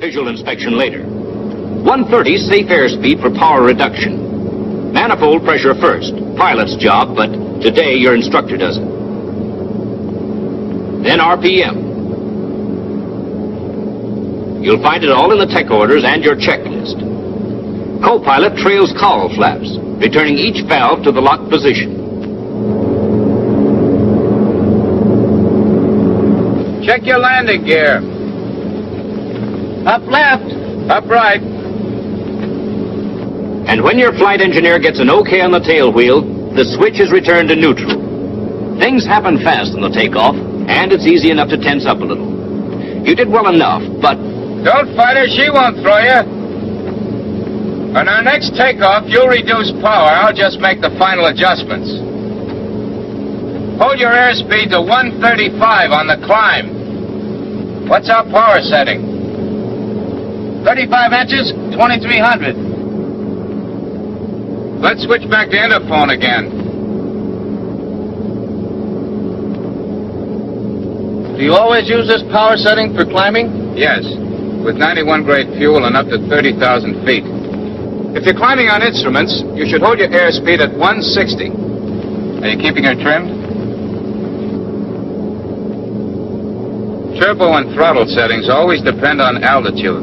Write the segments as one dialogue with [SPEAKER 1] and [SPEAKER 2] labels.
[SPEAKER 1] Visual inspection later. 130 safe airspeed for power reduction. Manifold pressure first. Pilot's job, but today your instructor does it. Then RPM. You'll find it all in the tech orders and your checklist. Co-pilot trails cowl flaps, returning each valve to the locked position.
[SPEAKER 2] Check your landing gear. Up left. Up right.
[SPEAKER 1] And when your flight engineer gets an OK on the tail wheel, the switch is returned to neutral. Things happen fast on the takeoff, and it's easy enough to tense up a little. You did well enough, but...
[SPEAKER 2] Don't fight her, she won't throw you. On our next takeoff, you'll reduce power. I'll just make the final adjustments. Hold your airspeed to 135 on the climb. What's our power setting? 35 inches, 2300. Let's switch back to interphone again.
[SPEAKER 3] Do you always use this power setting for climbing?
[SPEAKER 2] Yes, with 91 grade fuel and up to 30,000 feet. If you're climbing on instruments, you should hold your airspeed at 160. Are you keeping her trimmed? Turbo and throttle settings always depend on altitude.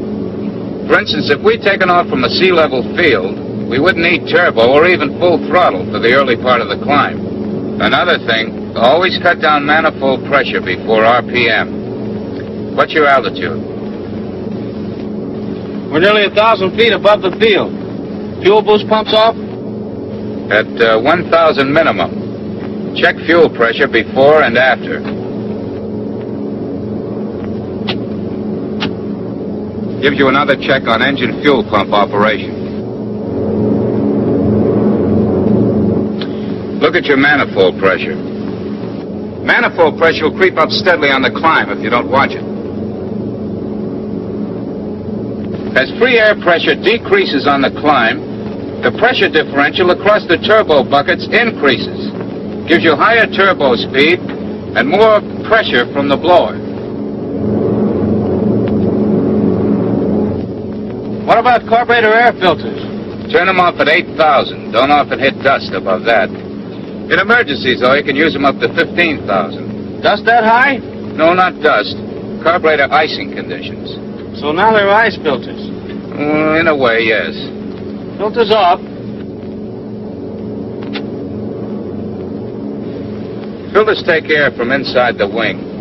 [SPEAKER 2] For instance, if we'd taken off from a sea level field, we wouldn't need turbo or even full throttle for the early part of the climb. Another thing, always cut down manifold pressure before RPM. What's your altitude?
[SPEAKER 3] We're nearly 1,000 feet above the field. Fuel boost pumps off?
[SPEAKER 2] At 1,000 minimum. Check fuel pressure before and after. Gives you another check on engine fuel pump operation. Look at your manifold pressure. Manifold pressure will creep up steadily on the climb if you don't watch it. As free air pressure decreases on the climb, the pressure differential across the turbo buckets increases. Gives you higher turbo speed and more pressure from the blower.
[SPEAKER 3] What about carburetor air filters?
[SPEAKER 2] Turn them off at 8,000. Don't often hit dust above that. In emergencies, though, you can use them up to 15,000.
[SPEAKER 3] Dust that high?
[SPEAKER 2] No, not dust. Carburetor icing conditions.
[SPEAKER 3] So now they're ice filters.
[SPEAKER 2] In a way, yes.
[SPEAKER 3] Filters off.
[SPEAKER 2] Filters take air from inside the wing.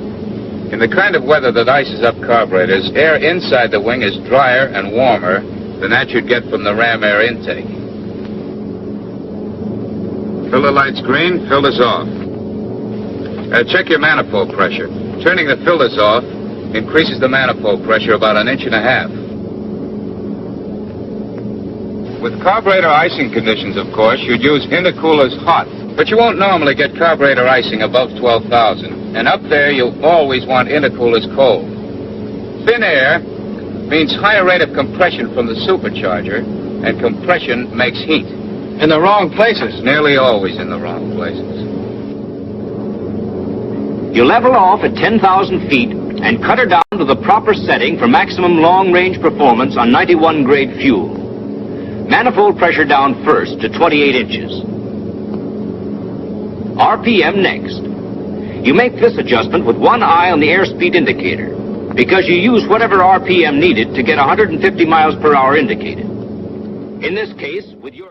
[SPEAKER 2] In the kind of weather that ices up carburetors, air inside the wing is drier and warmer than that you'd get from the ram air intake. Filter lights green, filters off. Check your manifold pressure. Turning the filters off increases the manifold pressure about 1.5 inches. With carburetor icing conditions, of course, you'd use intercoolers hot, but you won't normally get carburetor icing above 12,000. And up there, you'll always want intercoolers cold. Thin air means higher rate of compression from the supercharger, and compression makes heat.
[SPEAKER 3] In the wrong places.
[SPEAKER 2] Nearly always in the wrong places.
[SPEAKER 1] You level off at 10,000 feet and cut her down to the proper setting for maximum long-range performance on 91 grade fuel. Manifold pressure down first to 28 inches. RPM next. You make this adjustment with one eye on the airspeed indicator, because you use whatever RPM needed to get 150 miles per hour indicated. In this case, with your